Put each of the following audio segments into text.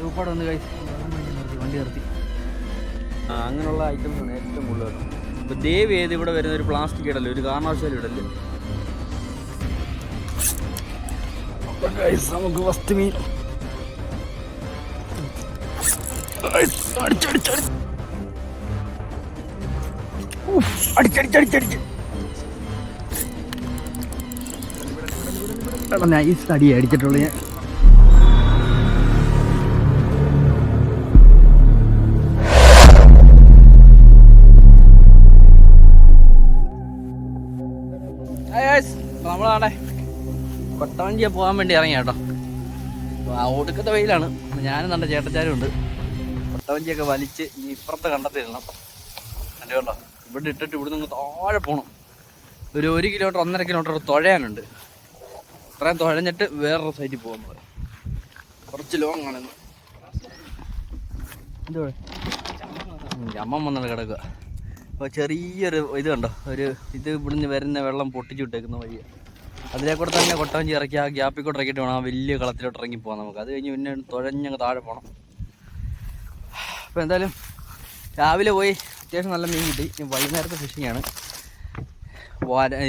സൂപ്പാട് വന്ന് കഴിച്ച് വണ്ടി നിർത്തി. അങ്ങനെയുള്ള ഐറ്റംസാണ് ഏറ്റവും കൂടുതൽ. ഇപ്പോൾ ദേവ് ഏത് ഇവിടെ വരുന്ന ഒരു പ്ലാസ്റ്റിക് ഇടല്ലോ, ഒരു കാരണവശാലും ഇടല്ലേ. നമുക്ക് ഫസ്റ്റ് മീൻ അടിച്ചടിച്ചടിച്ചടിച്ച് നൈസ് അടി അടിച്ചിട്ടുള്ളൂ ഞാൻ. നമ്മളാണേ കൊട്ടവഞ്ചിയെ പോകാൻ വേണ്ടി ഇറങ്ങിയ കേട്ടോ. ഒടുക്കത്തെ വെയിലാണ്. ഞാനും നല്ല ചേട്ടച്ചാരും ഉണ്ട്. കൊട്ടവഞ്ചിയൊക്കെ വലിച്ച് ഈ ഇപ്പുറത്തെ കണ്ടെത്തിടണം. എൻ്റെ കേട്ടോ ഇവിടെ ഇട്ടിട്ട് ഇവിടെ നിന്ന് താഴെ പോകണം. ഒരു 1 കിലോമീറ്റർ 1.5 കിലോമീറ്റർ തുഴയാനുണ്ട്. അത്രയും തുഴഞ്ഞിട്ട് വേറൊരു സൈറ്റിൽ പോകാൻ പറയും. കുറച്ച് ലോങ് ആണെന്ന്. എന്തുവാ അമ്മ വന്നത് കിടക്കുക. അപ്പോൾ ചെറിയൊരു ഇത് കണ്ടോ, ഇത് ഇവിടുന്ന് വരുന്ന വെള്ളം പൊട്ടിച്ചു വിട്ടേക്കുന്ന വഴിയാണ്. അതിലേക്കൂടെ തന്നെ കൊട്ടവഞ്ചി ഇറക്കി ആ ഗ്യാപ്പിൽ കൂടെ ഇറക്കിയിട്ട് വേണം ആ വലിയ കളത്തിലോട്ട് ഇറങ്ങി പോകാം നമുക്ക്. അത് കഴിഞ്ഞ് പിന്നെ തുഴഞ്ഞങ്ങ് താഴെ പോകണം. അപ്പോൾ എന്തായാലും രാവിലെ പോയി അത്യാവശ്യം നല്ല മീൻ കിട്ടി. വൈകുന്നേരത്തെ ഫിഷിങ്ങാണ്.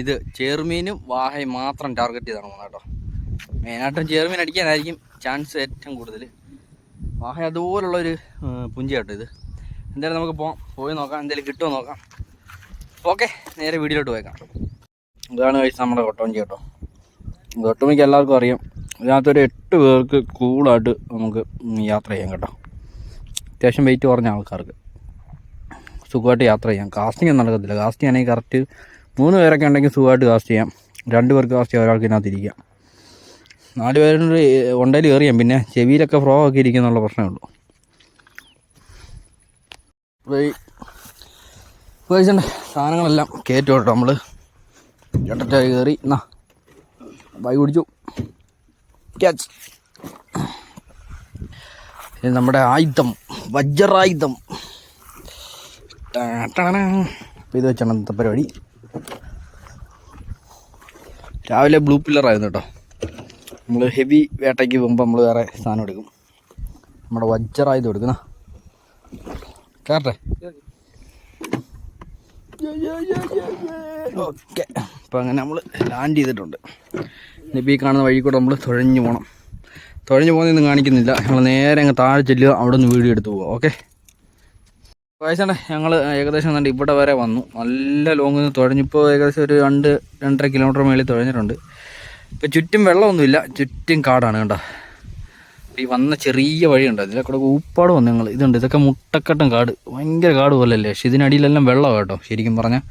ഇത് ചേറുമീനും വാഹയും മാത്രം ടാർഗറ്റ് ചെയ്താണ് പോകുന്നത് കേട്ടോ. മെയിനായിട്ടും ചേറുമീൻ അടിക്കാനായിരിക്കും ചാൻസ് ഏറ്റവും കൂടുതൽ. വാഹ അതുപോലുള്ളൊരു പുഞ്ച കേട്ടോ ഇത്. എന്തായാലും നമുക്ക് പോയി നോക്കാം, എന്തെങ്കിലും കിട്ടുമോ നോക്കാം. ഓക്കെ, നേരെ വീഡിയോയിലോട്ട് പോയേക്കാം. ഇതാണ് കഴിച്ച് നമ്മുടെ കൊട്ടവഞ്ചി കേട്ടോ. ഒട്ടുമിക്ക എല്ലാവർക്കും അറിയാം. ഇതിനകത്തൊരു 8 പേർക്ക് കൂളായിട്ട് നമുക്ക് യാത്ര ചെയ്യാം കേട്ടോ. അത്യാവശ്യം വെയിറ്റ് കുറഞ്ഞ ആൾക്കാർക്ക് സുഖമായിട്ട് യാത്ര ചെയ്യാം. കാസ്റ്റിംഗ് ഒന്നും നടക്കത്തില്ല. കാസ്റ്റിംഗ് ആണെങ്കിൽ കറക്റ്റ് 3 പേരൊക്കെ ഉണ്ടെങ്കിൽ സുഖമായിട്ട് കാസ്റ്റ് ചെയ്യാം. 2 പേർക്ക് കാസ്റ്റ് ചെയ്യാം, ഒരാൾക്ക് ഇതിനകത്ത് ഇരിക്കാം. 4 പേരുടെ ഉണ്ടയിൽ കയറിയാം. പിന്നെ ചെവിയിലൊക്കെ ഫ്രോ ഒക്കെ ഇരിക്കുന്നുള്ള പ്രശ്നമേ ഉള്ളൂ. ഉപയോഗിച്ചേണ്ട സാധനങ്ങളെല്ലാം കയറ്റും കേട്ടോ. നമ്മൾ ഇടറ്റായി കയറി എന്നാ ബൈ കുടിച്ചു ക്യാച്ച്. ഇത് നമ്മുടെ ആയുധം, വജ്രായുധം. അപ്പോൾ ഇത് വെച്ചാണ് ഇന്നത്തെ പരിപാടി. രാവിലെ ബ്ലൂ പില്ലറായിരുന്നു കേട്ടോ. നമ്മൾ ഹെവി വേട്ടയ്ക്ക് പോകുമ്പോൾ നമ്മൾ വേറെ സാധനം എടുക്കും. നമ്മുടെ വജ്രായുധം എടുക്കുന്ന കേട്ടെ. ഓക്കെ, അപ്പോൾ അങ്ങനെ നമ്മൾ ലാൻഡ് ചെയ്തിട്ടുണ്ട്. ഇനിയിപ്പോൾ ഈ കാണുന്ന വഴി കൂടെ നമ്മൾ തുഴഞ്ഞു പോകണം. തുഴഞ്ഞു പോകുന്നതൊന്നും കാണിക്കുന്നില്ല. ഞങ്ങൾ നേരെ അങ്ങ് താഴെ ചെല്ലുക, അവിടെ നിന്ന് വീഡിയോ എടുത്ത് പോവുക. ഓക്കെ വയസ്സണ്ടേ, ഞങ്ങൾ ഏകദേശം കണ്ട് ഇവിടെ വരെ വന്നു. നല്ല ലോങ്ങിൽ നിന്ന് തുഴഞ്ഞിപ്പോൾ ഏകദേശം ഒരു 2-2.5 കിലോമീറ്റർ മേളിൽ തുഴഞ്ഞിട്ടുണ്ട്. ഇപ്പോൾ ചുറ്റും വെള്ളമൊന്നുമില്ല, ചുറ്റും കാടാണ് കേട്ടോ. ഈ വന്ന ചെറിയ വഴിയുണ്ട്, അതിലെ കൂടെ ഊപ്പാട് വന്നു ഞങ്ങൾ. ഇതുണ്ട്, ഇതൊക്കെ മുട്ടക്കെട്ടും കാട്, ഭയങ്കര കാട് പോലല്ലേ. പക്ഷെ ഇതിനടിയിലെല്ലാം വെള്ളമാണ് കേട്ടോ ശരിക്കും പറഞ്ഞാൽ.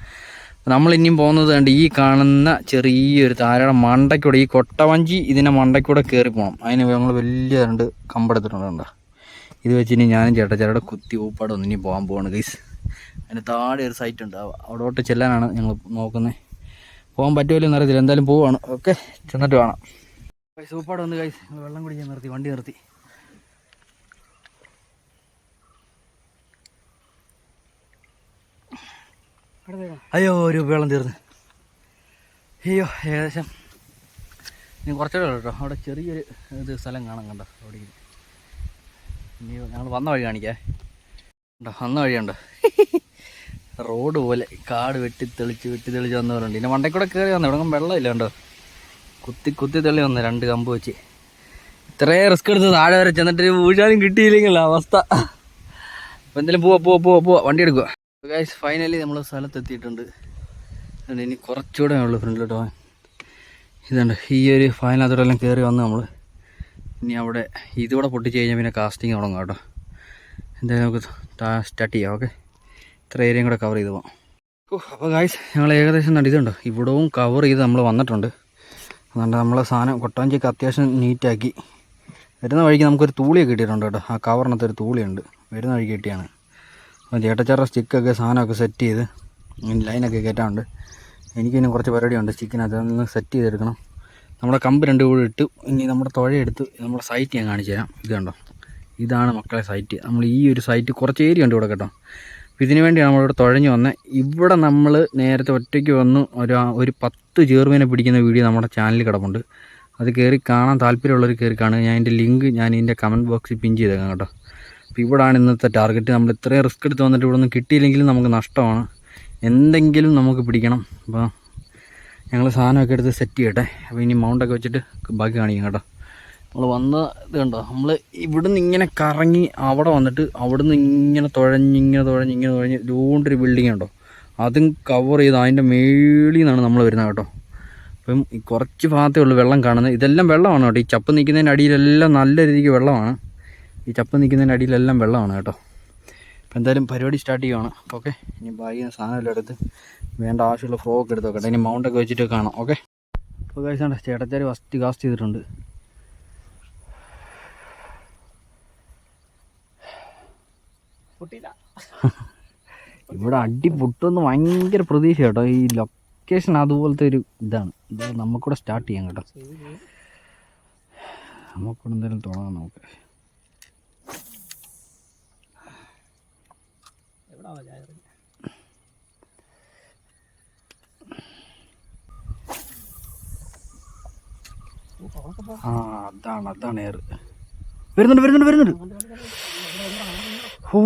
നമ്മളിനിയും പോകുന്നത് കണ്ട് ഈ കാണുന്ന ചെറിയൊരു താരയുടെ മണ്ടയ്ക്കൂടെ, ഈ കൊട്ടവഞ്ചി ഇതിനെ മണ്ടയ്ക്കൂടെ കയറി പോകണം. അതിന് ഞങ്ങൾ വലിയ 2 കമ്പെടുത്തിട്ടുണ്ട് കേട്ടോ. ഇത് വെച്ച് ഇനി ഞാനും ചേട്ടച്ചാരുടെ കുത്തി ഊപ്പാട് ഒന്ന് ഇനി പോകാൻ പോവാണ് ഗൈസ്. അതിന് താഴെ ഒരു സൈറ്റ് ഉണ്ട്, അവിടോട്ട് ചെല്ലാനാണ് ഞങ്ങൾ നോക്കുന്നത്. പോകാൻ പറ്റുമല്ലോ എന്നറിയത്തില്ല, എന്തായാലും പോവാണ്. ഓക്കെ, ചെന്നിട്ട് വേണം. സൂപ്പാട് വന്ന് ഗൈസ് വെള്ളം കുടിക്കാൻ നിർത്തി, വണ്ടി നിർത്തി. അയ്യോ ഒരു വെള്ളം തീർന്ന്. അയ്യോ ഏകദേശം ഇനി കുറച്ചുകൂടെ കേട്ടോ. അവിടെ ചെറിയൊരു ഇത് സ്ഥലം കാണാൻ കണ്ടോ. അവിടെ ഇനി ഞങ്ങൾ വന്ന വഴി കാണിക്കേ ഉണ്ടോ. വന്ന വഴിയുണ്ടോ, റോഡ് പോലെ കാട് വെട്ടിത്തെളിച്ച് വന്നവരുണ്ട്. പിന്നെ മണ്ടയ്ക്കൂടെ കയറി വന്നു. ഇവിടെ വെള്ളമില്ല കണ്ടോ. കുത്തി തള്ളി വന്നു 2 കമ്പ് വെച്ച്. ഇത്രയും റിസ്ക് എടുത്ത് താഴെ വരെ ചെന്നിട്ട് വീഴാനും കിട്ടിയില്ലെങ്കിൽ അവസ്ഥ. അപ്പോൾ എന്തെങ്കിലും പോവാ വണ്ടി എടുക്കുക. ഗൈസ് ഫൈനലി നമ്മൾ സ്ഥലത്തെത്തിയിട്ടുണ്ട്. ഇനി കുറച്ചുകൂടെ ഉള്ളു ഫ്രണ്ടിലോട്ട് പോകാൻ. ഇതുണ്ട്, ഈ ഒരു ഫൈനകത്തോടെല്ലാം കയറി വന്ന് നമ്മൾ ഇനി അവിടെ ഇതുകൂടെ പൊട്ടിച്ച് കഴിഞ്ഞാൽ പിന്നെ കാസ്റ്റിംഗ് തുടങ്ങും കേട്ടോ. എന്തായാലും നമുക്ക് സ്റ്റാർട്ട് ചെയ്യാം. ഓക്കെ, ഇത്ര ഏരിയയും കൂടെ കവർ ചെയ്ത് പോകാം. അപ്പോൾ ഗൈസ് ഞങ്ങൾ ഏകദേശം ഇതുണ്ടോ ഇവിടവും കവർ ചെയ്ത് നമ്മൾ വന്നിട്ടുണ്ട്. അതുകൊണ്ട് നമ്മളെ സാധനം കൊട്ടവഞ്ചിയൊക്കെ അത്യാവശ്യം നീറ്റാക്കി. വരുന്ന വഴിക്ക് നമുക്കൊരു തൂളിയൊക്കെ കിട്ടിയിട്ടുണ്ട് കേട്ടോ. ആ കവറിനകത്ത് ഒരു തൂളിയുണ്ട്, വരുന്ന വഴിക്ക് കിട്ടിയാണ്. അപ്പോൾ ചേട്ടച്ചാറ സ്റ്റിക്കൊക്കെ സാധനമൊക്കെ സെറ്റ് ചെയ്ത് ലൈനൊക്കെ കയറ്റാറുണ്ട്. എനിക്ക് പിന്നെ കുറച്ച് പരിപാടിയുണ്ട് സ്റ്റിക്കിനകത്ത്, അതൊന്ന് സെറ്റ് ചെയ്തെടുക്കണം. നമ്മുടെ കമ്പ് 2 കൂടെ ഇട്ട് ഇനി നമ്മുടെ തുഴയെടുത്ത് നമ്മുടെ സൈറ്റ് ഞാൻ കാണിച്ചു തരാം. ഇത് കണ്ടോ, ഇതാണ് മക്കളെ സൈറ്റ്. നമ്മൾ ഈ ഒരു സൈറ്റ് കുറച്ച് ഏരിയ ഉണ്ട് ഇവിടെ കേട്ടോ. അപ്പോൾ ഇതിനു വേണ്ടിയാണ് നമ്മളിവിടെ തുഴഞ്ഞു വന്നത്. ഇവിടെ നമ്മൾ നേരത്തെ ഒറ്റയ്ക്ക് വന്ന് ഒരു 10 ചേറുമീനെ പിടിക്കുന്ന വീഡിയോ നമ്മുടെ ചാനലിൽ കിടപ്പുണ്ട്. അത് കയറി കാണാൻ താല്പര്യമുള്ളവർ കയറി കാണുക. ഞാൻ അതിൻ്റെ ലിങ്ക് ഞാൻ ഇതിൻ്റെ കമൻറ്റ് ബോക്സിൽ പിൻ ചെയ്തേക്കാം കേട്ടോ. അപ്പോൾ ഇവിടാണ് ഇന്നത്തെ ടാർഗറ്റ്. നമ്മൾ ഇത്രയും റിസ്ക് എടുത്ത് വന്നിട്ട് ഇവിടെ നിന്ന് കിട്ടിയില്ലെങ്കിലും നമുക്ക് നഷ്ടമാണ്. എന്തെങ്കിലും നമുക്ക് പിടിക്കണം. അപ്പോൾ ഞങ്ങൾ സാധനമൊക്കെ എടുത്ത് സെറ്റ് ചെയ്യട്ടെ. അപ്പോൾ ഇനി മൗണ്ടൊക്കെ വെച്ചിട്ട് ബാക്കി കാണിക്കാം കേട്ടോ. നമ്മൾ വന്ന ഇത് കണ്ടോ, നമ്മൾ ഇവിടുന്ന് ഇങ്ങനെ കറങ്ങി അവിടെ വന്നിട്ട് അവിടുന്ന് ഇങ്ങനെ തുഴഞ്ഞ് ഇതുകൊണ്ടൊരു ബിൽഡിംഗ് ഉണ്ടോ, അതും കവർ ചെയ്ത് അതിൻ്റെ മേളിൽ നിന്നാണ് നമ്മൾ വരുന്നത് കേട്ടോ. അപ്പം ഈ കുറച്ച് ഭാഗത്തേ ഉള്ളൂ വെള്ളം കാണുന്നത്. ഇതെല്ലാം വെള്ളമാണ് കേട്ടോ. ഈ ചപ്പ് നിൽക്കുന്നതിൻ്റെ അടിയിലെല്ലാം നല്ല രീതിക്ക് വെള്ളമാണ്. ഈ ചപ്പ് നിൽക്കുന്നതിൻ്റെ അടിയിലെല്ലാം വെള്ളമാണ് കേട്ടോ. അപ്പോൾ എന്തായാലും പരിപാടി സ്റ്റാർട്ട് ചെയ്യുവാണ്. ഓക്കെ, ഇനി ബാഗിൽ സാധനമെല്ലാം എടുത്ത് വേണ്ട ആവശ്യമുള്ള ഫ്രോക്ക് എടുത്ത് വെക്കട്ടെ. ഇനി മൗണ്ടൊക്കെ വെച്ചിട്ട് കാണാം. ഓക്കെ, അപ്പോൾ കഴിച്ചാണ്ട് ചേട്ടച്ചാരി ഫസ്റ്റ് കാസ്റ്റ് ചെയ്തിട്ടുണ്ട്. ഇവിടെ അടി പൊട്ടുമെന്ന് ഭയങ്കര പ്രതീക്ഷ കേട്ടോ. ഈ ലൊക്കേഷൻ അതുപോലത്തെ ഒരു ഇതാണ്. ഇത് നമുക്കിവിടെ സ്റ്റാർട്ട് ചെയ്യാം കേട്ടോ. നമുക്കിവിടെ എന്തായാലും തുടങ്ങാം. നമുക്ക് അതാണ് എയർ. വരുന്നുണ്ട്. ഓ,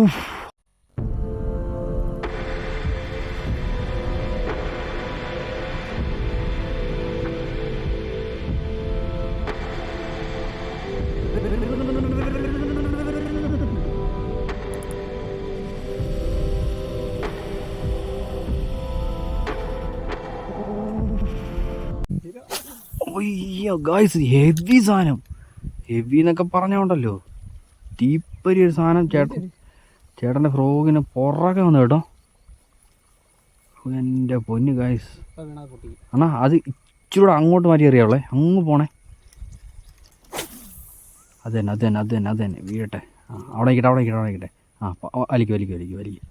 അയ്യോ ഗായ്സ്, ഹെവി സാധനം. ഹെവി എന്നൊക്കെ പറഞ്ഞോണ്ടല്ലോ, തീപ്പരി ഒരു സാധനം. ചേട്ടൻ്റെ ഫ്രോഗിന് പുറകെ വന്നു കേട്ടോ. എൻ്റെ പൊന്ന് ഗായ്സ്. അണ്ണാ അത് ഇച്ചിരൂടെ അങ്ങോട്ട് മാറ്റി അറിയാവുള്ളേ, അങ്ങ് പോണേ. അത് തന്നെ വീഴട്ടെ. അവിടെ നിൽക്കട്ടെ. വലിക്കും.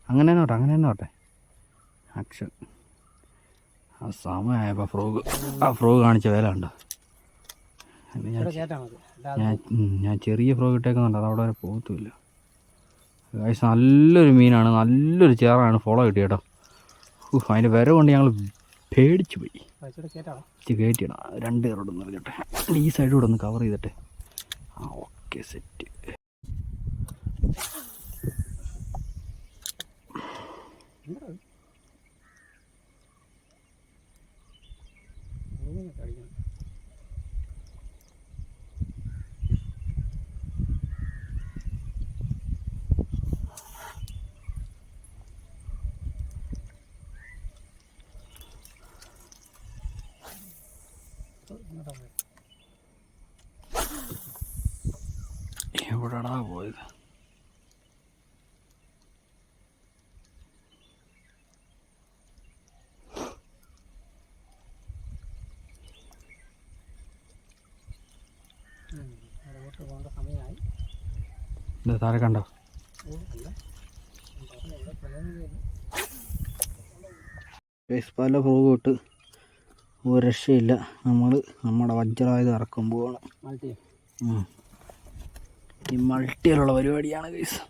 അങ്ങനെ തന്നെ ഓട്ടെ. ആക്ഷൻ. ആ സമയമായപ്പോൾ ഫ്രോഗ് കാണിച്ച വേല ഉണ്ടോ. ഞാൻ ചെറിയ ഫ്രോഗ് ഇട്ടേക്കുന്നുണ്ട്, അത് അവിടെ വരെ പോകത്തുമില്ല. ഗൈസ് നല്ലൊരു മീനാണ്, നല്ലൊരു ചേറാണ് ഫോളോ കിട്ടി കേട്ടോ. അതിൻ്റെ വിര കൊണ്ട് ഞങ്ങൾ പേടിച്ചു പോയി. കയറ്റിയിടാം, 2 പേരോട് ഒന്ന് അറിഞ്ഞിട്ടെ. ഈ സൈഡിലൂടെ ഒന്ന് കവർ ചെയ്തിട്ടെ. Okay, set. എവിടെടാ പോയത്? താഴെ കണ്ടോ? പല ഫ്രോഗ് ഇട്ട് ഒരു രക്ഷയില്ല. നമ്മൾ നമ്മുടെ വജ്രായത് ഇറക്കാൻ പോവാണ്. ഈ മൾട്ടിയിലുള്ള പരിപാടിയാണ് ഗൈസ്.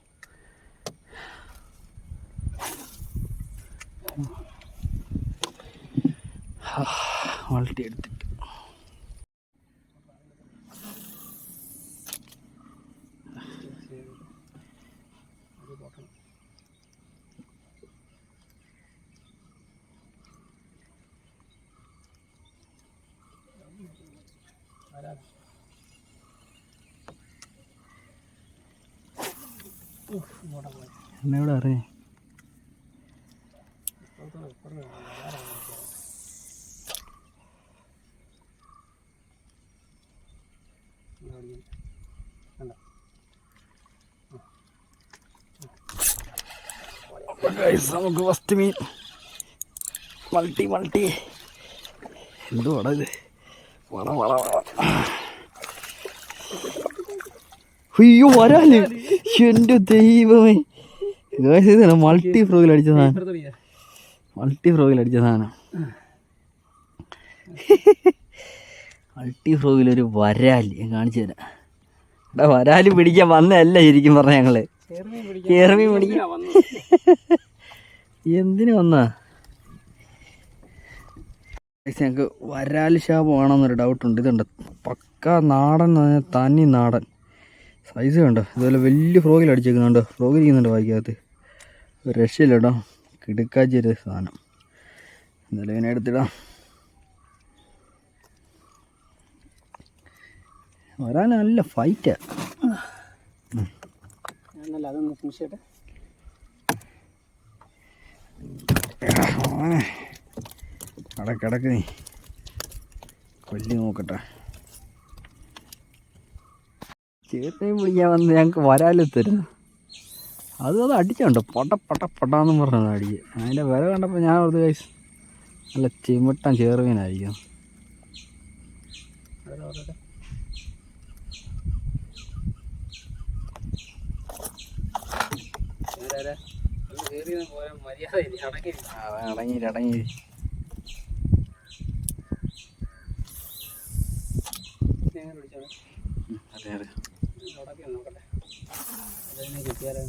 മൾട്ടി എടുത്തിട്ട് എന്നെവിടെ അറിയാം. നമുക്ക് ഫസ്റ്റ് മീൻ മൾട്ടി എന്തുവാടാ ഇത്? അയ്യോ വരാല്, എൻ്റെ ദൈവമേ. ഇതാണ് മൾട്ടി ഫ്രോഗിൽ അടിച്ച സാധനം. മൾട്ടി ഫ്രോഗിലൊരു വരാല് ഞാൻ കാണിച്ചു തരാം. എടാ, വരാല് പിടിക്കാൻ വന്നതല്ല ശരിക്കും പറഞ്ഞ ഞങ്ങള്. കേറുമീൻ പിടിക്കാൻ എന്തിനു വന്നാ? ഞങ്ങൾക്ക് വരാൽ ശാപമാണെന്നൊരു ഡൗട്ടുണ്ട്. ഇതുണ്ട് പക്ക നാടൻ, തനി നാടൻ സൈസ് കണ്ടോ. ഇതുപോലെ വലിയ ഫ്രോഗിൽ അടിച്ചേക്കുന്നുണ്ടോ, ഫ്രോഗ് ഇരിക്കുന്നുണ്ട് വായിക്കകത്ത്. ഒരു രക്ഷയില്ല കേട്ടോ, കിടുക്കാച്ചൊരു സാധനം. എന്തായാലും ഇങ്ങനെ എടുത്തിടാം. വരാൻ നല്ല ഫൈറ്റാ. അതൊന്ന് ഫിനിഷ് കിടക്ക് നീ കൊല്ലി നോക്കട്ടെ. ചേട്ടയും പിടിക്കാൻ വന്ന് ഞങ്ങൾക്ക് വരാല് തരുന്നു. അത് അടിച്ചുണ്ട് പൊട്ടാന്നും പറഞ്ഞത് അടിക്ക്. അതിൻ്റെ വില കണ്ടപ്പോൾ ഞാൻ ഒരു കൈസ് നല്ല ചിമിട്ടൻ ചേർവീനായിരിക്കും. അടങ്ങി കിട്ടിയാലോ.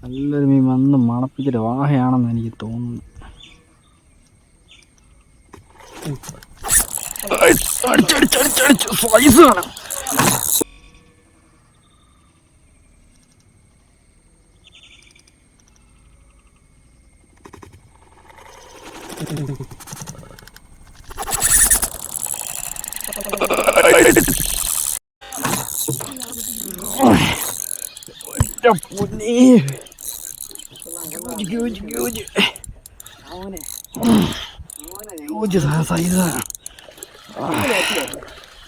നല്ലൊരു മീൻ വന്ന് മണപ്പിച്ചിട്ട് വാഹയാണെന്ന് എനിക്ക് തോന്നുന്നു. സൈസാണ്.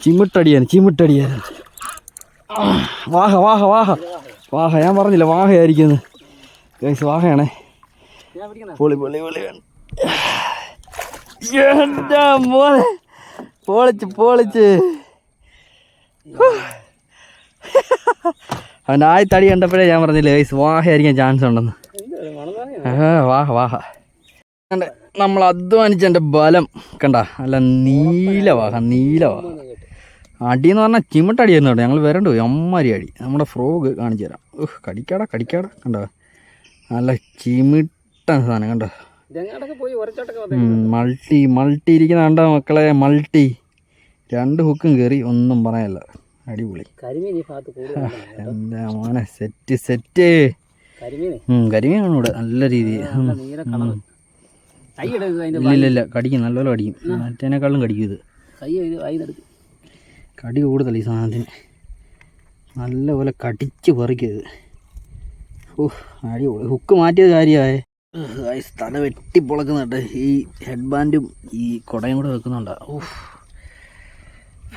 ചിമിട്ടടിയാണ്. വാഹ ഞാൻ പറഞ്ഞില്ല, വാഹയായിരിക്കുന്നു. വാഹയാണേ. പൊളി എന്താ മോനെ, പൊളിച്ച് അവനായി തടി കണ്ടപ്പോഴേ ഞാൻ പറഞ്ഞില്ലേ വാഹയായിരിക്കാൻ ചാൻസ് ഉണ്ടെന്ന്. വാഹ നമ്മൾ അധ്വാനിച്ചെൻ്റെ ബലം കണ്ട. അല്ല നീലവാഹ അടിയെന്ന് പറഞ്ഞാൽ ചിമിട്ടടിയായിരുന്നു കേട്ടോ. ഞങ്ങൾ വരണ്ടു അമ്മാരി അടി. നമ്മുടെ ഫ്രോഗ് കാണിച്ചു തരാം. കടിക്കാടാ കണ്ടോ, നല്ല ചിമിട്ടൻ സാധനം കണ്ടോ. മൾട്ടി ഇരിക്കുന്ന കണ്ടോ മക്കളെ, മൾട്ടി 2 ഹുക്കും കയറി, ഒന്നും പറയാനില്ല. അടിപൊളി. എന്താ മോനെ, സെറ്റ് കരിമീനാണ് ഇവിടെ നല്ല രീതിയിൽ. ഇല്ല കടിക്കും, നല്ലപോലെ കടിക്കും. മറ്റേനേക്കാളും കടിക്കും ഇത്. കടി കൂടുതൽ ഈ സാധനത്തിന്. നല്ലപോലെ കടിച്ച് പറിക്കരുത്. അടിപൊളി. ഹുക്ക് മാറ്റിയത് കാര്യമായേ. തല വെട്ടിപ്പൊളക്കുന്നുണ്ട്. ഈ ഹെഡ് ബാൻഡും ഈ കുടയും കൂടെ വെക്കുന്നുണ്ട്.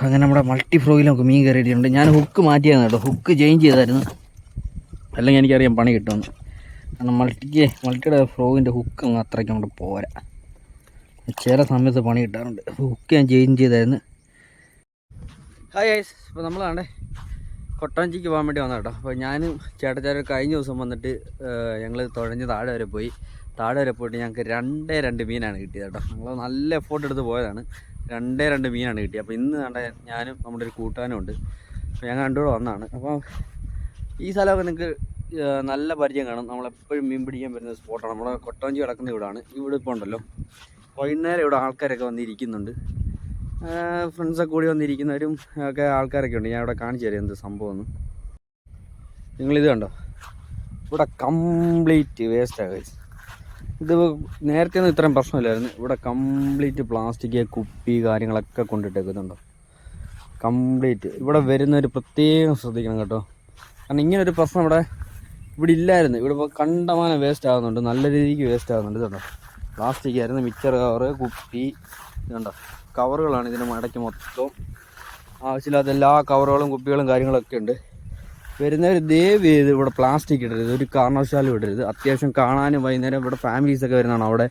അങ്ങനെ നമ്മുടെ മൾട്ടി ഫ്രോഗിൽ നമുക്ക് മീൻ കയറിയിട്ടുണ്ട്. ഞാൻ ഹുക്ക് മാറ്റിയായിരുന്നു കേട്ടോ, ഹുക്ക് ചേഞ്ച് ചെയ്തായിരുന്നു. അല്ലെങ്കിൽ എനിക്കറിയാം പണി കിട്ടുമെന്ന്. കാരണം മൾട്ടിയുടെ ഫ്രോഗിൻ്റെ ഹുക്ക് അത്രയ്ക്ക് അങ്ങോട്ട് പോരാ. ചില സമയത്ത് പണി കിട്ടാറുണ്ട്. ഹുക്ക് ഞാൻ ചേഞ്ച് ചെയ്തായിരുന്നു. ഹായ് ഗൈസ്, ഇപ്പോൾ നമ്മളാണ് കൊട്ടാഞ്ചിക്ക് പോകാൻ വേണ്ടി വന്നത് കേട്ടോ. അപ്പോൾ ഞാനും ചേട്ടച്ചാരും കഴിഞ്ഞ ദിവസം വന്നിട്ട് ഞങ്ങൾ തുഴഞ്ഞ് താഴെ വരെ പോയിട്ട് ഞങ്ങൾക്ക് 2 മീനാണ് കിട്ടിയത് കേട്ടോ. നമ്മൾ നല്ല എഫോർട്ട് എടുത്ത് പോയതാണ്. 2 മീനാണ് കിട്ടിയത്. അപ്പോൾ ഇന്ന് ഞാനും നമ്മുടെ ഒരു കൂട്ടാനും ഉണ്ട്. അപ്പോൾ ഞങ്ങൾ രണ്ടുകൂടെ വന്നതാണ്. അപ്പോൾ ഈ സ്ഥലമൊക്കെ നിങ്ങൾക്ക് നല്ല പരിചയം കാണും. നമ്മളെപ്പോഴും മീൻ പിടിക്കാൻ വരുന്ന സ്പോട്ടാണ്. നമ്മുടെ കൊട്ടാഞ്ചി കിടക്കുന്ന ഇവിടാണ്. ഇവിടെ ഇപ്പോൾ ഉണ്ടല്ലോ വൈകുന്നേരം ഇവിടെ ആൾക്കാരൊക്കെ വന്നിരിക്കുന്നുണ്ട്. ഫ്രണ്ട്സൊക്കെ കൂടി വന്നിരിക്കുന്നവരും ഒക്കെ ആൾക്കാരൊക്കെ ഉണ്ട്. ഞാൻ ഇവിടെ കാണിച്ചു തരാം എന്ത് സംഭവം. നിങ്ങളിത് കണ്ടോ, ഇവിടെ കംപ്ലീറ്റ് വേസ്റ്റാണ്. ഇത് നേരത്തെ ഒന്നും ഇത്രയും പ്രശ്നമില്ലായിരുന്നു. ഇവിടെ കംപ്ലീറ്റ് പ്ലാസ്റ്റിക് കുപ്പി കാര്യങ്ങളൊക്കെ കൊണ്ടിട്ടേക്കുന്നുണ്ടോ. കംപ്ലീറ്റ് ഇവിടെ വരുന്നവർ പ്രത്യേകം ശ്രദ്ധിക്കണം കേട്ടോ. കാരണം ഇങ്ങനൊരു പ്രശ്നം ഇവിടെ ഇല്ലായിരുന്നു. ഇവിടെ ഇപ്പോൾ കണ്ടമാനം വേസ്റ്റ് ആകുന്നുണ്ട്, നല്ല രീതിക്ക് വേസ്റ്റ് ആകുന്നുണ്ട്. ഇതുണ്ടോ, പ്ലാസ്റ്റിക് ആയിരുന്നു, മിക്സർ കവറ്, കുപ്പി. ഇതുണ്ടോ, കവറുകളാണ് ഇതിന് ഇടയ്ക്ക് മൊത്തം. ആവശ്യമില്ലാത്ത എല്ലാ കവറുകളും കുപ്പികളും കാര്യങ്ങളൊക്കെ ഉണ്ട്. വരുന്നവർ ദയവ് ചെയ്ത് ഇവിടെ പ്ലാസ്റ്റിക് ഇടരുത്, ഒരു കാരണവശാലും ഇടരുത്. അത്യാവശ്യം കാണാനും വൈകുന്നേരം ഇവിടെ ഫാമിലീസൊക്കെ വരുന്നതാണ്. അവിടെ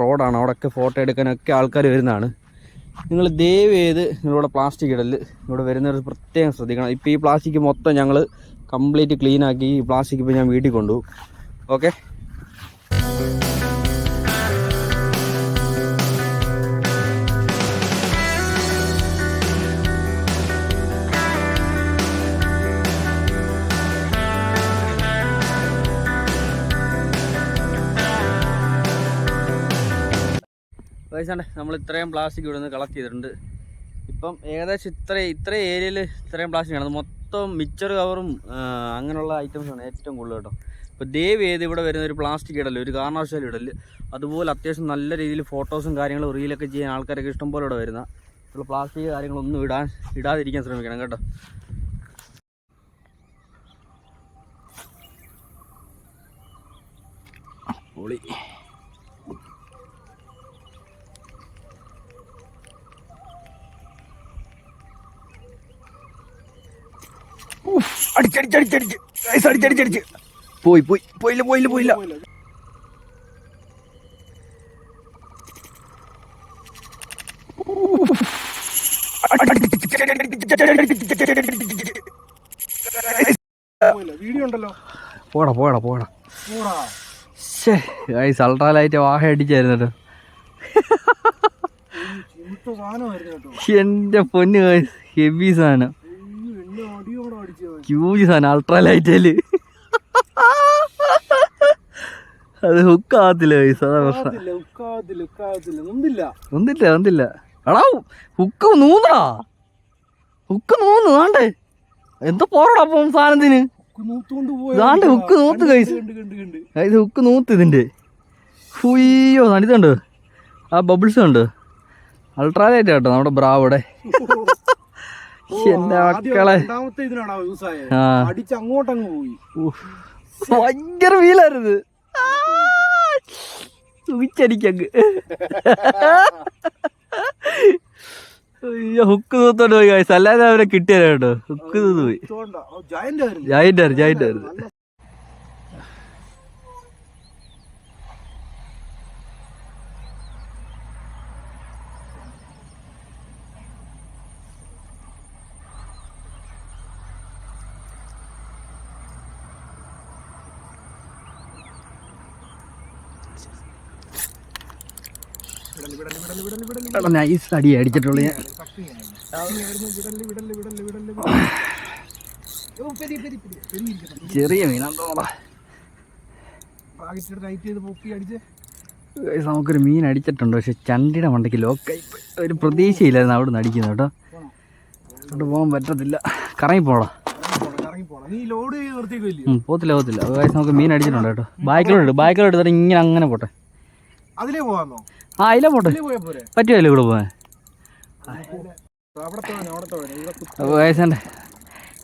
റോഡാണ്, അവിടെയൊക്കെ ഫോട്ടോ എടുക്കാനൊക്കെ ആൾക്കാർ വരുന്നതാണ്. നിങ്ങൾ ദയവ് ചെയ്ത് നിങ്ങളിവിടെ പ്ലാസ്റ്റിക് ഇടല് ഇവിടെ വരുന്നവർ പ്രത്യേകം ശ്രദ്ധിക്കണം. ഇപ്പോൾ ഈ പ്ലാസ്റ്റിക് മൊത്തം ഞങ്ങൾ കംപ്ലീറ്റ് ക്ലീൻ ആക്കി ഈ പ്ലാസ്റ്റിക് ഇപ്പോൾ ഞാൻ വീട്ടിൽ കൊണ്ടുപോകും. ഓക്കെ. വയസ്സാണ്ട് നമ്മൾ ഇത്രയും പ്ലാസ്റ്റിക് ഇവിടെ നിന്ന് കളക്ട് ചെയ്തിട്ടുണ്ട്. ഇപ്പം ഏകദേശം ഇത്ര ഏരിയയിൽ ഇത്രയും പ്ലാസ്റ്റിക് ആണ്. അത് മൊത്തം മിക്സർ കവറും അങ്ങനെയുള്ള ഐറ്റംസാണ് ഏറ്റവും കൂടുതൽ കേട്ടോ. ഇപ്പോൾ ദയവ് ചെയ്ത് ഇവിടെ വരുന്ന ഒരു പ്ലാസ്റ്റിക് ഇടല്, ഒരു കാരണവശാലും ഇടല്. അതുപോലെ അത്യാവശ്യം നല്ല രീതിയിൽ ഫോട്ടോസും കാര്യങ്ങളും റീലൊക്കെ ചെയ്യാൻ ആൾക്കാരൊക്കെ ഇഷ്ടംപോലെ ഇവിടെ വരുന്ന ഉള്ള പ്ലാസ്റ്റിക് കാര്യങ്ങളൊന്നും ഇടാതിരിക്കാൻ ശ്രമിക്കണം കേട്ടോ. പൊളി. അടിച്ചടിച്ചടിച്ചടിച്ച് പോയില്ല. വീഡിയോ ഉണ്ടല്ലോ. പോടാ അൾട്രാലൈറ്റ് വാഹ അടിച്ചായിരുന്നു എന്റെ പൊന്ന്. ഹെവി സാധനം, ഹ്യൂജ് സാധനം അൾട്രാലൈറ്റേല്. അത് ഹുക്കാകത്തില്ല സാധാ പ്രശ്നം. ഒന്നില്ല എടാ ഹുക്ക് നൂന്നടാ. ഹുക്ക് നൂന്ന് താണ്ടേ എന്താ പോറടാ അപ്പം സാധനത്തിന്. ഇതാണ്ട് ഹുക്ക് നൂത്ത് കൈസ്. ഇത് ഹുക്ക് നൂത്ത് ഇതിന്റെ. ഹുയ്യോ ഇതുണ്ട് ആ ബബിൾസ് ഉണ്ട്. അൾട്രാലൈറ്റ് കേട്ടോ നമ്മുടെ ബ്രാവിടെ. എന്റെ മക്കളെ ഭയങ്കര വീലായിരുന്നു. സൂചിച്ചടിക്കങ്ങ് ഹുക്ക് തൂത്തോണ്ട് പോയി കാഴ്ച. അല്ലാതെ അവരെ കിട്ടിയാലോ കേട്ടോ. ഹുക്ക് തൂത്ത് പോയി. ജായിന്റായിരുന്നു. നൈസ് അടി അടിച്ചിട്ടുള്ളൂ ഞാൻ. ചെറിയ മീനാണ്. നമുക്കൊരു മീൻ അടിച്ചിട്ടുണ്ട്. പക്ഷെ ചണ്ടിയുടെ മണ്ടയ്ക്ക് ലോക്കായി ഒരു പ്രതീക്ഷയില്ലായിരുന്നു അവിടെ നിന്ന് അടിക്കുന്നത് കേട്ടോ. അവിടെ പോകാൻ പറ്റത്തില്ല. കറങ്ങി പോടാ. പോത്തില്ല. നമുക്ക് മീൻ അടിച്ചിട്ടുണ്ട് കേട്ടോ. ബാക്കിലോട്ട് തന്നെ ഇങ്ങനെ അങ്ങനെ പോട്ടെ. ആ അതിലെ പോട്ടെ. പറ്റുമല്ലോ ഇവിടെ പോകാൻ. വയസ്സൻ്റെ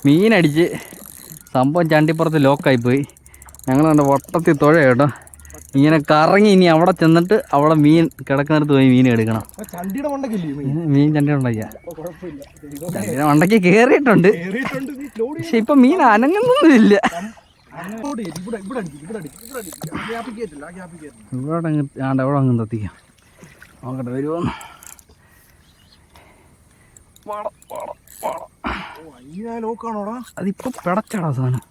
മീനടിച്ച് സംഭവം ചണ്ടിപ്പുറത്ത് ലോക്കായിപ്പോയി. ഞങ്ങൾ കണ്ട വട്ടത്തിൽ തുഴ കേട്ടോ. ഇങ്ങനെ കറങ്ങി ഇനി അവിടെ ചെന്നിട്ട് അവിടെ മീൻ കിടക്കുന്നിടത്ത് പോയി മീൻ എടുക്കണം. മീൻ ചണ്ടിയുടെ ഉണ്ടാക്കിയ ചണ്ടിയുടെ മണ്ടയ്ക്ക് കയറിയിട്ടുണ്ട്. പക്ഷെ ഇപ്പൊ മീൻ അനങ്ങുന്നൊന്നുമില്ല. ഇവിടെ അങ്ങ് തത്തിക്കാം. നോക്കട്ടെ വരുമോ. അതിപ്പോ പിടച്ചടാ സാധനം.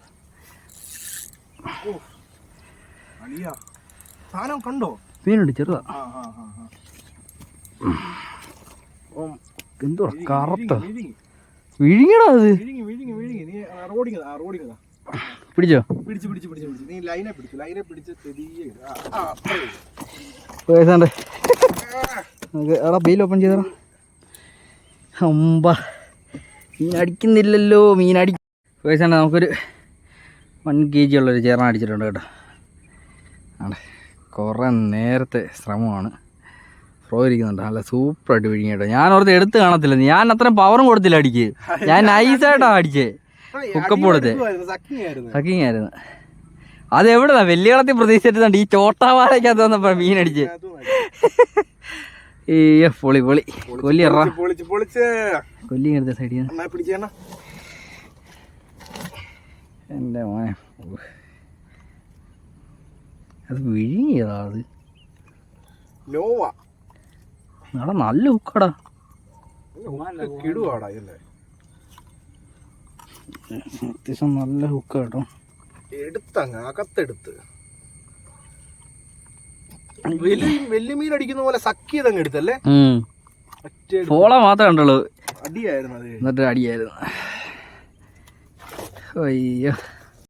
കണ്ടോ മീനുണ്ട് ചെറുതാ. എന്തോ കറുത്ത വിഴുങ്ങിയടാ അത്. പിടിച്ചോ. എടാ ബെയിൽ ഓപ്പൺ ചെയ്തടാ. മീൻ അടിക്കുന്നില്ലല്ലോ. പേഴ്സണ നമുക്കൊരു 1 kg ഉള്ളൊരു ചേർന്ന അടിച്ചിട്ടുണ്ട് കേട്ടോ. ആണ് കുറേ നേരത്തെ ശ്രമമാണ്. ഫ്രോ ഇരിക്കുന്നുണ്ട്. നല്ല സൂപ്പറായിട്ട് വിഴുങ്ങി കേട്ടോ. ഞാൻ ഓർത്ത് എടുത്ത് കാണത്തില്ല. ഞാൻ അത്രയും പവറും കൊടുത്തില്ല അടിക്ക്. ഞാൻ നൈസായിട്ടാണ് അടിച്ചേ. കുക്കപ്പ് കൊടുത്തേ. സക്കിങ് ആയിരുന്നു. അതെവിടെന്നാ വെല്ലുകളത്തിൽ പ്രതീക്ഷിച്ചിട്ടുണ്ട്. ഈ ചോട്ടാവാരക്കകത്ത് വന്നപ്പോ മീൻ അടിച്ച്. ഈ പൊളി കൊല്ലി എടുത്ത സൈഡിൽ എൻ്റെ മോനെ. അത് വിഴുങ്ങിയതാ. അത് നല്ല ഹുക്കാടാ. കിടുവാടാ ഇല്ലേ? അത്യാവശ്യം നല്ല ഹുക്ക് കേട്ടോ. എടുത്തങ്ങ് അകത്തെടുത്ത് വലിയ മീൻ അടിക്കുന്ന പോലെ സക്കിയതങ്ങ് എടുത്തല്ലേ. പോള മാത്രമേ ഉണ്ടുള്ളൂ. അടിയായിരുന്നു അത്. എന്നിട്ട് അടിയായിരുന്നു. അയ്യോ.